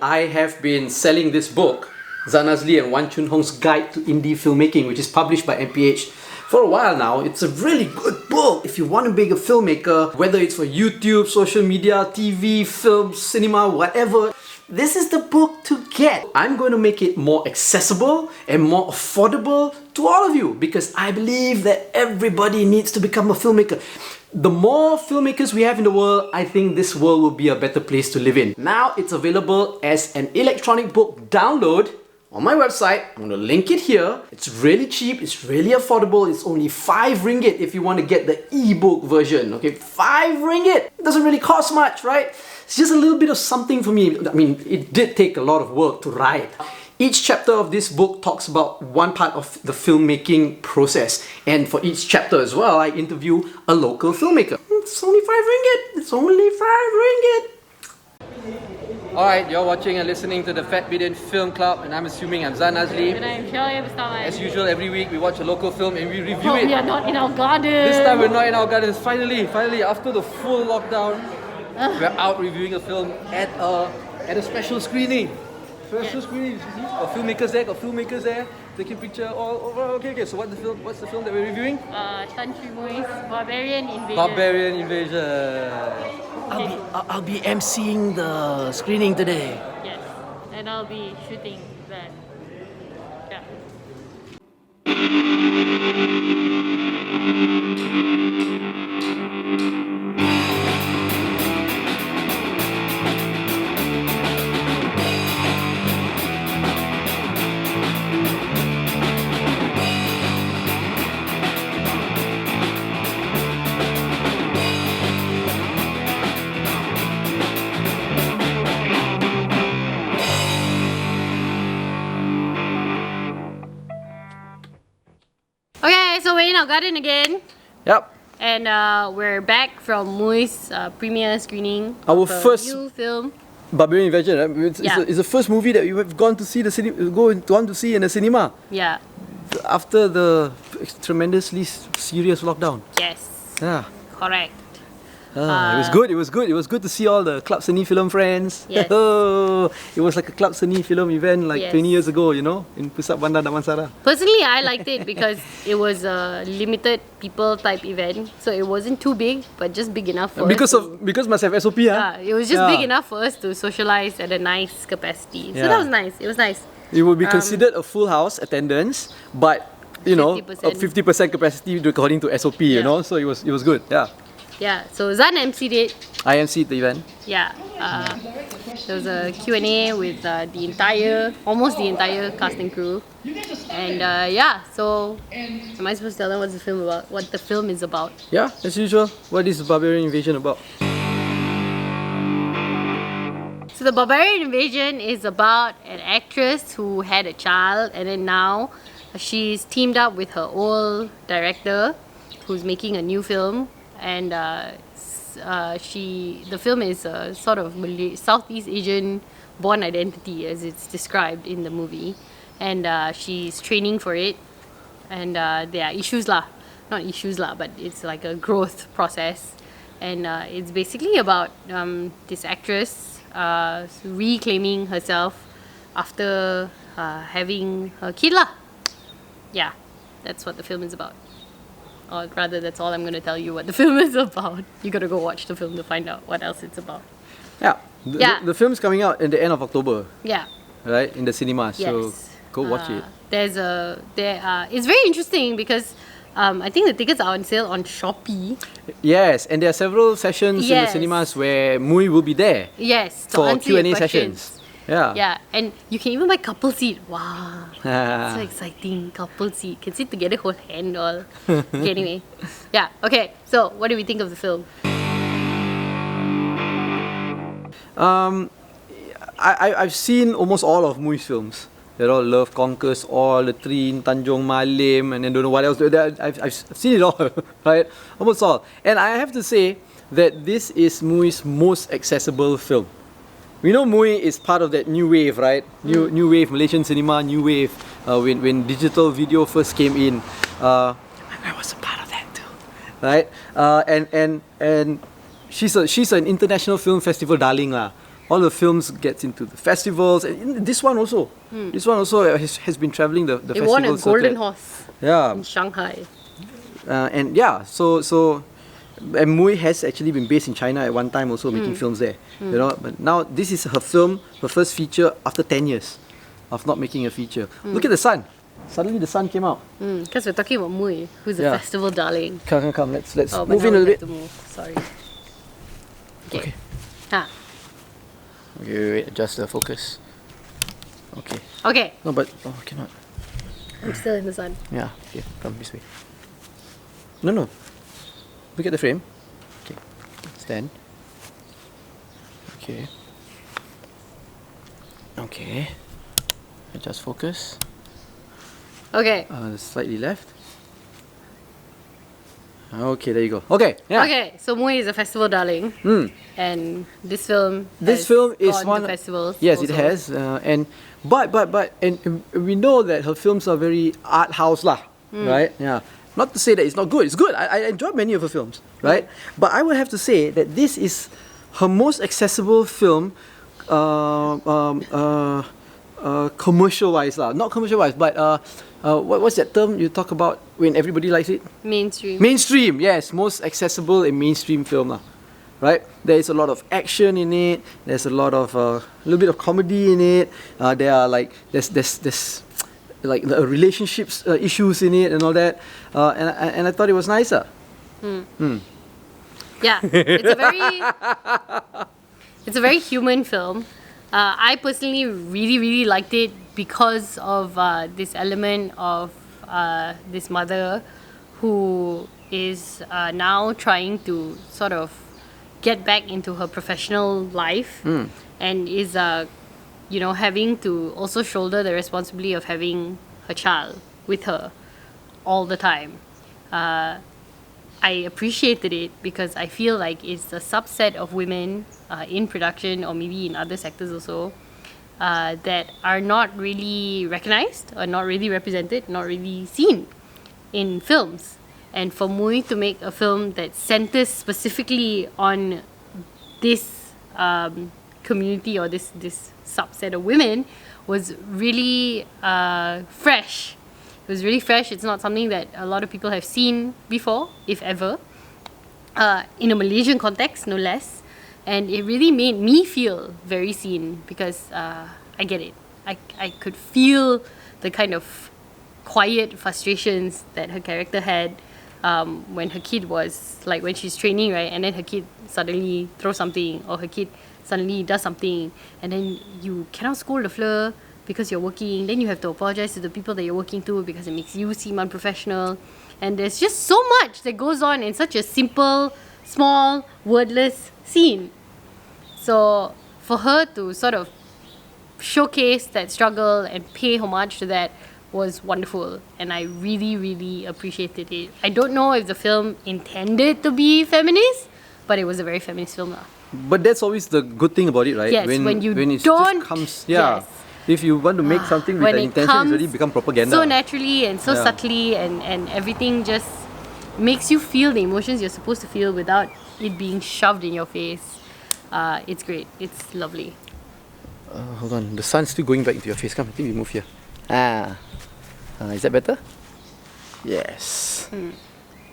I have been selling this book, Zanazli and Wan Chun Hong's Guide to Indie Filmmaking, which is published by MPH. For a while now. It's a really good book if you want to be a filmmaker, whether it's for YouTube, social media, TV, film, cinema, whatever. This is the book to get. I'm going to make it more accessible and more affordable to all of you because I believe that everybody needs to become a filmmaker. The more filmmakers we have in the world, I think this world will be a better place to live in. Now it's available as an electronic book download on my website. I'm going to link it here. It's really cheap, it's really affordable. It's only 5 ringgit if you want to get the ebook version. Okay, 5 ringgit. It doesn't really cost much, right? It's just a little bit of something for me. I mean, it did take a lot of work to write. Each chapter of this book talks about one part of the filmmaking process. And for each chapter as well, I interview a local filmmaker. It's only 5 ringgit. It's only 5 ringgit. Alright, you're watching and listening to the Fat Bidin Film Club, and I'm assuming I'm Zanazli. And I'm Shirley Mustafa. As usual, every week we watch a local film and we review We it. are not in our garden. This time we're not in our gardens. Finally, after the full lockdown, we're out reviewing a film at a special screening. Special screening. You see? Got filmmakers there, taking picture all over. Okay. So what's the film that we're reviewing? Tan Sri Mui's Barbarian Invasion. Barbarian Invasion. I'll be emceeing the screening today. Yes, and I'll be shooting that. Yeah. Okay, so we're in our garden again. Yep. And we're back from Mui's premiere screening. Our of a first new film. Barbarian Invasion. Right? It's the first movie that you have gone to see gone to see in the cinema. Yeah. After the tremendously serious lockdown. Yes. Yeah. Correct. It was good. It was good to see all the Club Seni film friends. Yes. It was like a Club Seni film event like 20 years ago, you know, in Pusat Bandar Damansara. Personally, I liked it because it was a limited people type event, so it wasn't too big, but just big enough for because must have SOP, it was just big enough for us to socialize at a nice capacity. So that was nice. It was nice. It would be considered a full house attendance, but you know, 50% capacity according to SOP, you know, so it was good. Yeah, so Zan MC'd it. I MC'd the event. Yeah, there was a Q&A with almost the entire cast and crew. And so am I supposed to tell them what the film is about? Yeah, as usual. What is Barbarian Invasion about? So the Barbarian Invasion is about an actress who had a child, and then now she's teamed up with her old director who's making a new film. And the film is sort of Southeast Asian Bourne Identity as it's described in the movie, and she's training for it, and there are but it's like a growth process, and it's basically about this actress reclaiming herself after having her kid lah. Yeah, that's what the film is about. Or rather, that's all I'm going to tell you what the film is about. You got to go watch the film to find out what else it's about. Yeah. The film's coming out in the end of October. Yeah. Right? In the cinemas. Yes. So go watch it. It's very interesting because I think the tickets are on sale on Shopee. Yes, and there are several sessions in the cinemas where Mui will be there. Yes. For Q&A sessions. Yeah. Yeah, and you can even buy couple seat. Wow. So exciting. Couple seat. Can sit together, hold hand all. Okay, anyway. Yeah, okay. So, what do we think of the film? I've seen almost all of Mui's films. They're all Love Conquers All, The Trin, Tanjong Malim, and then don't know what else. I've seen it all, right? Almost all. And I have to say that this is Mui's most accessible film. We know Mui is part of that new wave, right? New wave, Malaysian cinema, new wave. When digital video first came in, I was a part of that too, right? And she's an international film festival darling lah. all the films gets into the festivals. And this one also. This one also has been traveling the It won a festivals. Golden Horse Yeah. in Shanghai. And yeah, so and Mui has actually been based in China at one time also making films there. You know, but now this is her film, her first feature after 10 years of not making a feature. Look at the sun. Suddenly the sun came out. Because we're talking about Mui, who's a Yeah. festival darling. Come. Let's Oh, but move now in a we little have bit. to move. Sorry. Okay. Huh. Wait, adjust the focus. Okay. Okay. No, but cannot. I'm still in the sun. Yeah. Okay. Come this way. No. Look at the frame. Okay. Stand. Okay. Okay. Adjust focus. Okay. Slightly left. Okay, there you go. Okay. Yeah. Okay, so Mui is a festival darling, and this film. This has film is gone to one. festivals. Yes, it also. has. And we know that her films are very art house lah, right? Yeah. Not to say that it's not good. It's good. I enjoy many of her films, right? But I would have to say that this is her most accessible film, commercial-wise lah. Not commercial-wise, but what's that term you talk about when everybody likes it? Mainstream. Mainstream, yes, most accessible and mainstream film lah, right? There is a lot of action in it. There's a lot of a little bit of comedy in it. There are like there's like the relationships issues in it and all that. And I thought it was nicer. Yeah, it's a very human film. I personally really liked it because of this element of this mother who is now trying to sort of get back into her professional life and is having to also shoulder the responsibility of having her child with her all the time. I appreciated it because I feel like it's a subset of women in production or maybe in other sectors also that are not really recognized or not really represented, not really seen in films. And for Mui to make a film that centers specifically on this community or this subset of women was really fresh. It was really fresh. It's not something that a lot of people have seen before, if ever, in a Malaysian context, no less. And it really made me feel very seen because I get it. I could feel the kind of quiet frustrations that her character had when her kid was, like when she's training, right? And then her kid suddenly throws something or her kid suddenly does something. And then you cannot scold the fleur because you're working. Then you have to apologize to the people that you're working to because it makes you seem unprofessional. And there's just so much that goes on in such a simple, small, wordless scene. So for her to sort of showcase that struggle and pay homage to that was wonderful, and I really appreciated it. I don't know if the film intended to be feminist, but it was a very feminist film lah. But that's always the good thing about it, right? Yes, when you it don't- just comes, yeah. yes. If you want to make something with When an it intention, comes it's already become propaganda. so naturally and so Yeah. subtly, and everything just makes you feel the emotions you're supposed to feel without it being shoved in your face. It's great. It's lovely. Hold on, the sun's still going back into your face. Come, I think we move here. Is that better? Yes.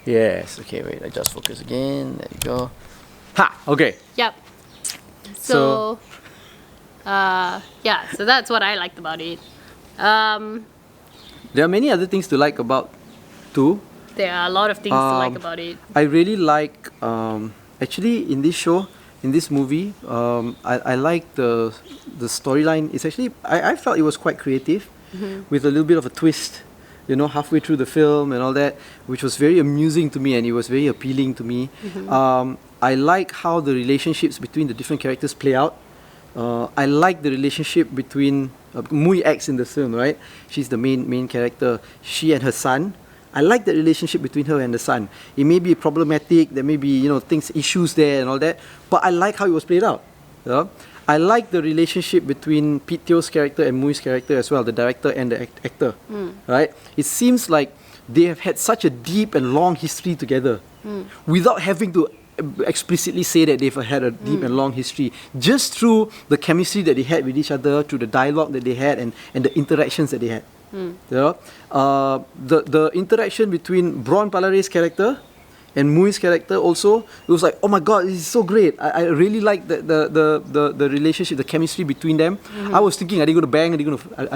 Yes. Okay, wait. I just focus again. There you go. Ha. Okay. Yep. So yeah, so that's what I liked about it. There are many other things to like about too. There are a lot of things to like about it. I really like actually in this show, in this movie, I like the storyline. It's actually I felt it was quite creative, with a little bit of a twist, you know, halfway through the film and all that, which was very amusing to me and it was very appealing to me. I like how the relationships between the different characters play out. I like the relationship between Mui acts in the film, right? She's the main character. She and her son. I like the relationship between her and the son. It may be problematic, there may be, issues there and all that, but I like how it was played out. You know? I like the relationship between Pete Teo's character and Mui's character as well, the director and the actor. Right? It seems like they have had such a deep and long history together without having to explicitly say that they've had a deep and long history. Just through the chemistry that they had with each other, through the dialogue that they had, and the interactions that they had. You know, the interaction between Bron Palare's character and Mui's character also, it was like, oh my god, this is so great. I really like the relationship, the chemistry between them. I was thinking, are they gonna bang? Are they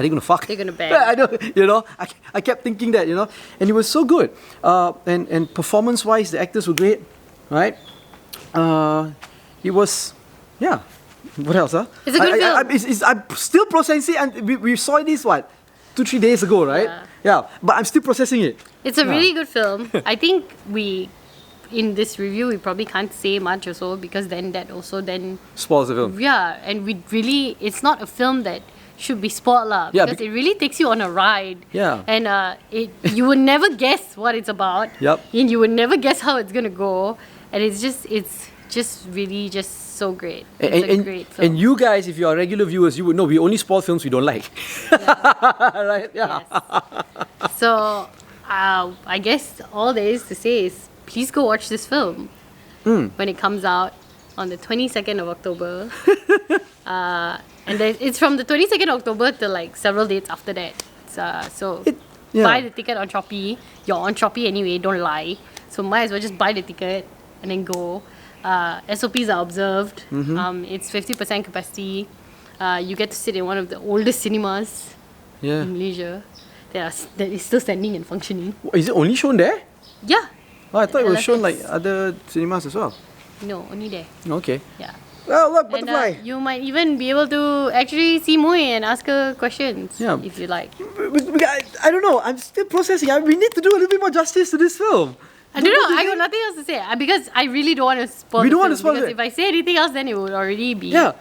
gonna fuck? They're gonna bang. I don't, you know, I kept thinking that, you know, and it was so good. And performance-wise, the actors were great, right? It was, yeah. What else? It's a good film. I'm still processing, and we saw this 2-3 days ago, right? Yeah, but I'm still processing it. It's a really good film. I think in this review, we probably can't say much or so, because then that also then spoils the film. Yeah, and it's not a film that should be spoiled lah, Yeah, because it really takes you on a ride. Yeah. And you would never guess what it's about. Yep. And you would never guess how it's gonna go. And it's just really just so great. It's a great film. And you guys, if you are regular viewers, you would know we only spoil films we don't like. Right? Yeah. Yes. So I guess all there is to say is, please go watch this film when it comes out on the 22nd of October. And it's from the 22nd of October to like several dates after that. Buy the ticket on Shopee. You're on Shopee anyway, don't lie. So might as well just buy the ticket and then go. SOPs are observed. It's 50% capacity. You get to sit in one of the oldest cinemas in Malaysia that is still standing and functioning. Is it only shown there? Yeah. Oh, I thought it was shown like other cinemas as well. No, only there. Okay. Yeah. Well, look, Butterfly. And you might even be able to actually see Mui and ask her questions if you like. I don't know. I'm still processing. We need to do a little bit more justice to this film. I don't know. I got nothing else to say because I really don't want to spoil. We don't want to spoil because it. if I say anything else, then it would already be. Yeah.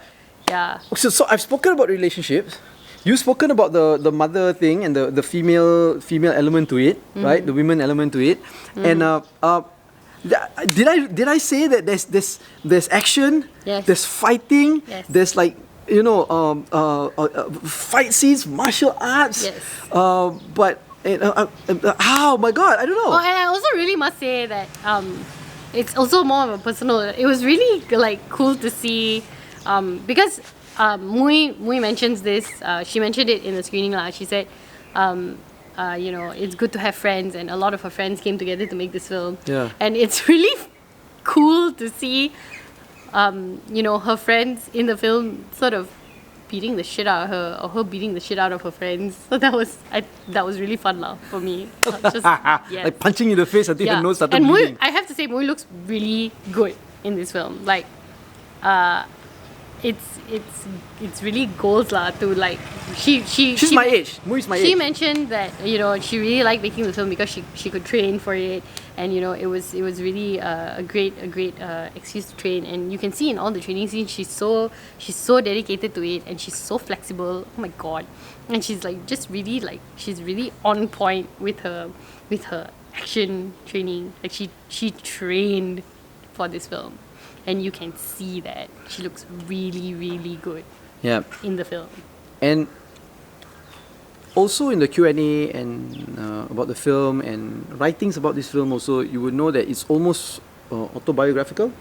Yeah. So I've spoken about relationships. You've spoken about the mother thing and the female element to it, right? The women element to it, and did I say that there's action, yes. there's fighting, yes. there's like fight scenes, martial arts, yes. but oh my god, I don't know. Oh, and I also really must say that it's also more of a personal. It was really like cool to see because Mui mentions this. She mentioned it in the screening lah. She said, it's good to have friends, and a lot of her friends came together to make this film. Yeah. And it's really cool to see, her friends in the film sort of beating the shit out of her, or her beating the shit out of her friends. So that was really fun lah for me. Just, yes. Like punching in the face until her nose started bleeding. I have to say, Mui looks really good in this film. Like, it's really goals lah to like she's my age. Mui's my age. She mentioned that she really liked making the film because she could train for it, and it was really a great excuse to train. And you can see in all the training scenes she's so dedicated to it, and she's so flexible. Oh my god. And she's like just really like she's really on point with her action training. Like she trained for this film. And you can see that she looks really, really good in the film. And also in the Q&A and about the film and writings about this film also, you would know that it's almost autobiographical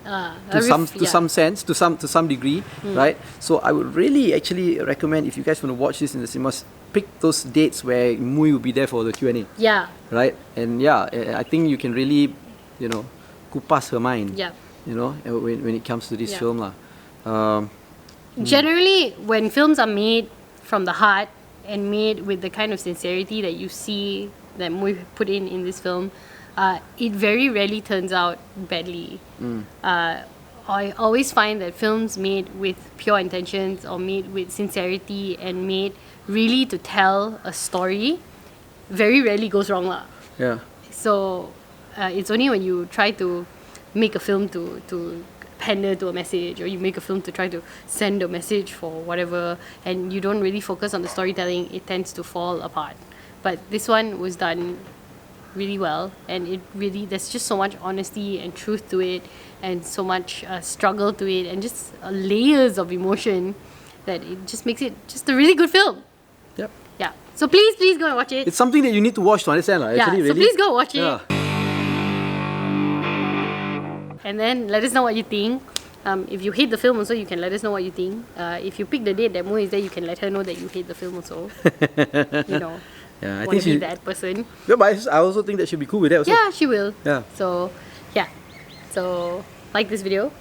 to some sense, to some degree, right? So I would really actually recommend, if you guys want to watch this in the cinemas, pick those dates where Mui will be there for the Q&A. Yeah. Right? And I think you can really, kupas her mind. Yeah. When it comes to this film lah. Generally, when films are made from the heart and made with the kind of sincerity that you see that Mui put in this film, it very rarely turns out badly. I always find that films made with pure intentions or made with sincerity and made really to tell a story very rarely goes wrong lah. Yeah. So it's only when you try to make a film to pander to a message, or you make a film to try to send a message for whatever, and you don't really focus on the storytelling, it tends to fall apart. But this one was done really well, and it really, there's just so much honesty and truth to it, and so much struggle to it, and just layers of emotion that it just makes it just a really good film. Yep. Yeah. So please go and watch it. It's something that you need to watch to understand, actually, so really. please go watch it. Yeah. and then let us know what you think. If you hate the film also, you can let us know what you think. If you pick the date that Mo is there, you can let her know that you hate the film also. You know, Yeah, I want think to be she. that person. Yeah, but I also think that she'll be cool with that also. Yeah, she will. Yeah. So, yeah. So, like this video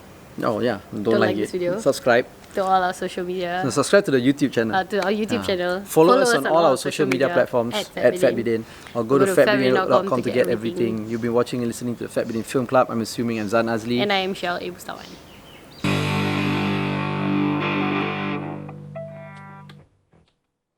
Oh yeah. Don't Don't like like it. this video. Subscribe. to all our social media, And subscribe to the YouTube channel. to our YouTube channel. Follow us on all our social media platforms at FatBidin, or go to fatbidin.com to get everything. You've been watching and listening to the FatBidin Film Club. I'm assuming I'm Zan Azli. And I am Shell A. Bustawan.